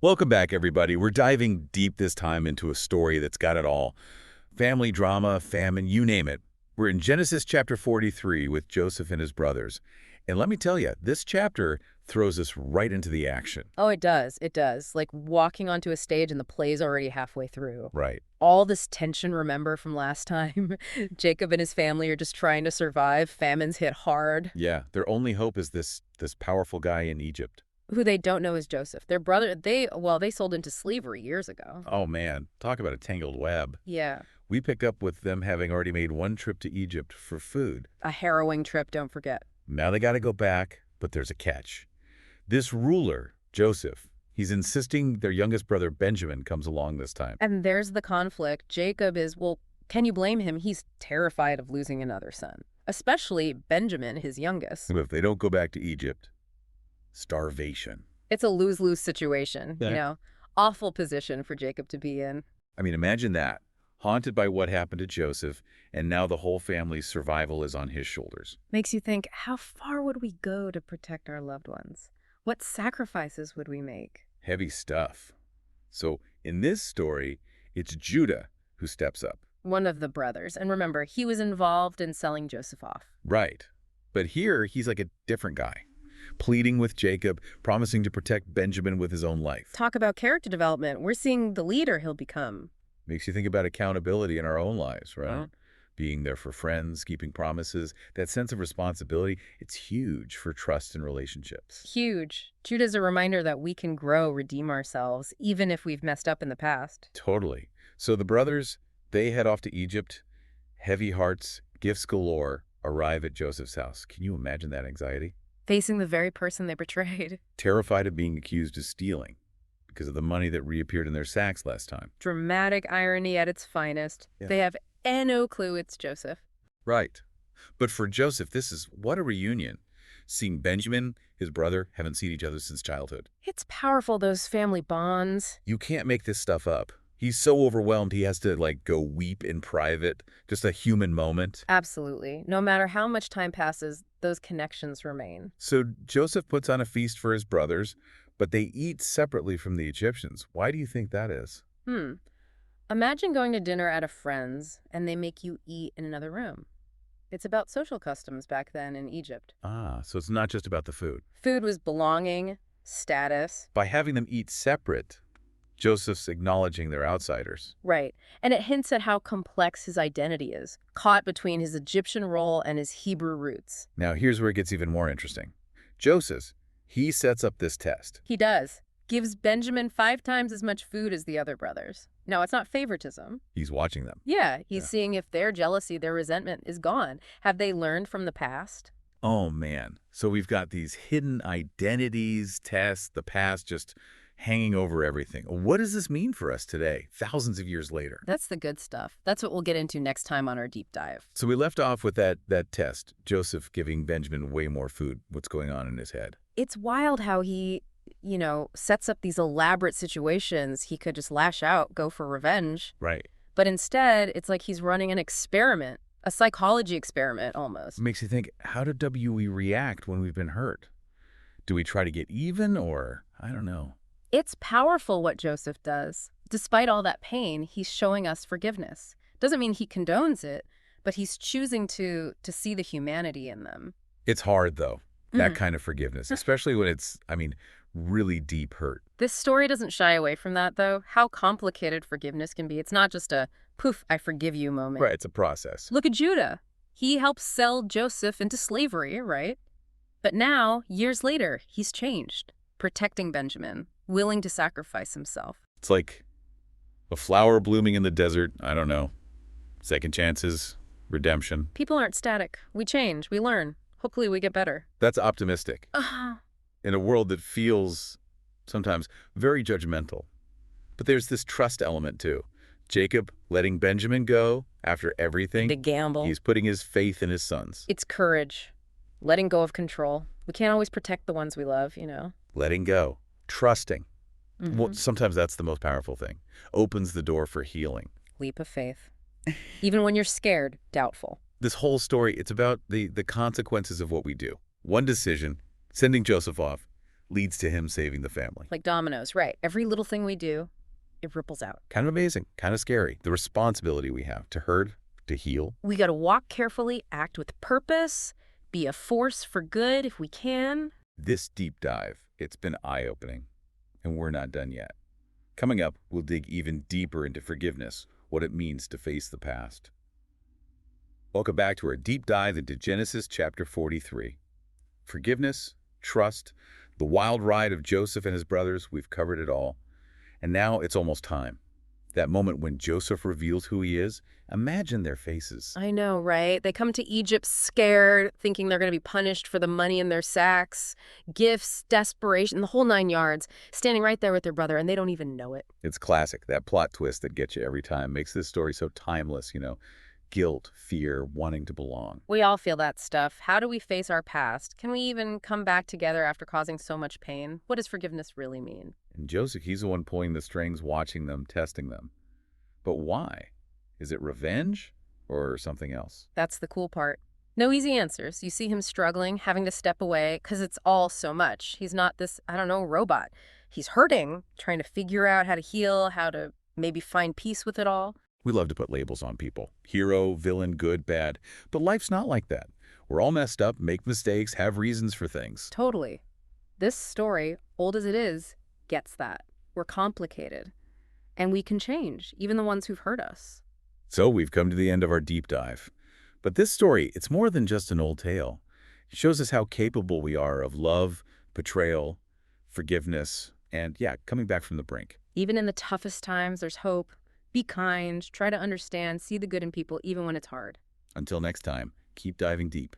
Welcome back, everybody. We're diving deep this time into a story that's got it all. Family drama, famine, you name it. We're in Genesis chapter 43 with Joseph and his brothers. And let me tell you, this chapter throws us right into the action. Oh, it does. It does. Like walking onto a stage and the play's already halfway through. Right. All this tension, remember, from last time? Jacob and his family are just trying to survive. Famine's hit hard. Yeah, their only hope is this powerful guy in Egypt. Who they don't know is Joseph. Their brother, they sold into slavery years ago. Oh, man, talk about a tangled web. Yeah. We pick up with them having already made one trip to Egypt for food. A harrowing trip, don't forget. Now they got to go back, but there's a catch. This ruler, Joseph, he's insisting their youngest brother Benjamin comes along this time. And there's the conflict. Jacob is, well, can you blame him? He's terrified of losing another son, especially Benjamin, his youngest. But if they don't go back to Egypt, starvation. It's a lose-lose situation, Yeah. Awful position for Jacob to be in. I mean, imagine that. Haunted by what happened to Joseph, and now the whole family's survival is on his shoulders. Makes you think, how far would we go to protect our loved ones? What sacrifices would we make? Heavy stuff. So in this story, it's Judah who steps up. One of the brothers. And remember, he was involved in selling Joseph off. Right. But here, he's like a different guy, pleading with Jacob, promising to protect Benjamin with his own life. Talk about character development. We're seeing the leader he'll become. Makes you think about accountability in our own lives, right? Huh? Being there for friends, keeping promises, that sense of responsibility, it's huge for trust and relationships. Huge. Judah's a reminder that we can grow, redeem ourselves, even if we've messed up in the past. Totally. So the brothers, they head off to Egypt. Heavy hearts, gifts galore, arrive at Joseph's house. Can you imagine that anxiety? Facing the very person they betrayed. Terrified of being accused of stealing because of the money that reappeared in their sacks last time. Dramatic irony at its finest. Yeah. They have no clue it's Joseph. Right. But for Joseph, this is what a reunion. Seeing Benjamin, his brother, haven't seen each other since childhood. It's powerful, those family bonds. You can't make this stuff up. He's so overwhelmed he has to, go weep in private. Just a human moment. Absolutely. No matter how much time passes, those connections remain. So Joseph puts on a feast for his brothers, but they eat separately from the Egyptians. Why do you think that is? Imagine going to dinner at a friend's and they make you eat in another room. It's about social customs back then in Egypt. Ah, so it's not just about the food. Food was belonging, status. By having them eat separate, Joseph's acknowledging they're outsiders. Right. And it hints at how complex his identity is, caught between his Egyptian role and his Hebrew roots. Now, here's where it gets even more interesting. Joseph, he sets up this test. He does. Gives Benjamin 5 times as much food as the other brothers. No, it's not favoritism. He's watching them. Yeah, he's Yeah. seeing if their jealousy, their resentment is gone. Have they learned from the past? Oh, man. So we've got these hidden identities, tests, the past just hanging over everything. What does this mean for us today, thousands of years later? That's the good stuff. That's what we'll get into next time on our deep dive. So we left off with that test, Joseph giving Benjamin way more food. What's going on in his head? It's wild how he, sets up these elaborate situations. He could just lash out, go for revenge. Right. But instead, it's like he's running an experiment, a psychology experiment almost. It makes you think, how do we react when we've been hurt? Do we try to get even, or I don't know. It's powerful what Joseph does. Despite all that pain, he's showing us forgiveness. Doesn't mean he condones it, but he's choosing to see the humanity in them. It's hard, though, that kind of forgiveness, especially when it's, really deep hurt. This story doesn't shy away from that, though. How complicated forgiveness can be. It's not just a, poof, I forgive you moment. Right, it's a process. Look at Judah. He helped sell Joseph into slavery, right? But now, years later, he's changed, protecting Benjamin, willing to sacrifice himself. It's like a flower blooming in the desert. I don't know. Second chances, redemption. People aren't static. We change, we learn. Hopefully we get better. That's optimistic. In a world that feels sometimes very judgmental. But there's this trust element, too. Jacob letting Benjamin go after everything. The gamble. He's putting his faith in his sons. It's courage. Letting go of control. We can't always protect the ones we love, Letting go. Trusting. Well, sometimes that's the most powerful thing. Opens the door for healing. Leap of faith. Even when you're scared, doubtful. This whole story, it's about the consequences of what we do. One decision, sending Joseph off, leads to him saving the family. Like dominoes, right. Every little thing we do, it ripples out. Kind of amazing, kind of scary. The responsibility we have to hurt, to heal. We got to walk carefully, act with purpose, be a force for good if we can. This deep dive, it's been eye-opening, and we're not done yet. Coming up, we'll dig even deeper into forgiveness, what it means to face the past. Welcome back to our deep dive into Genesis chapter 43. Forgiveness, trust, the wild ride of Joseph and his brothers, we've covered it all. And now it's almost time. That moment when Joseph reveals who he is, imagine their faces. I know, right? They come to Egypt scared, thinking they're going to be punished for the money in their sacks, gifts, desperation, the whole 9 yards, standing right there with their brother, and they don't even know it. It's classic. That plot twist that gets you every time makes this story so timeless, Guilt, fear, wanting to belong. We all feel that stuff. How do we face our past? Can we even come back together after causing so much pain? What does forgiveness really mean? And Joseph, he's the one pulling the strings, watching them, testing them. But why? Is it revenge or something else? That's the cool part. No easy answers. You see him struggling, having to step away, because it's all so much. He's not this, robot. He's hurting, trying to figure out how to heal, how to maybe find peace with it all. We love to put labels on people. Hero, villain, good, bad. But life's not like that. We're all messed up, make mistakes, have reasons for things. Totally. This story, old as it is, gets that. We're complicated. And we can change, even the ones who've hurt us. So we've come to the end of our deep dive. But this story, it's more than just an old tale. It shows us how capable we are of love, betrayal, forgiveness, and coming back from the brink. Even in the toughest times, there's hope. Be kind, try to understand, see the good in people even when it's hard. Until next time, keep diving deep.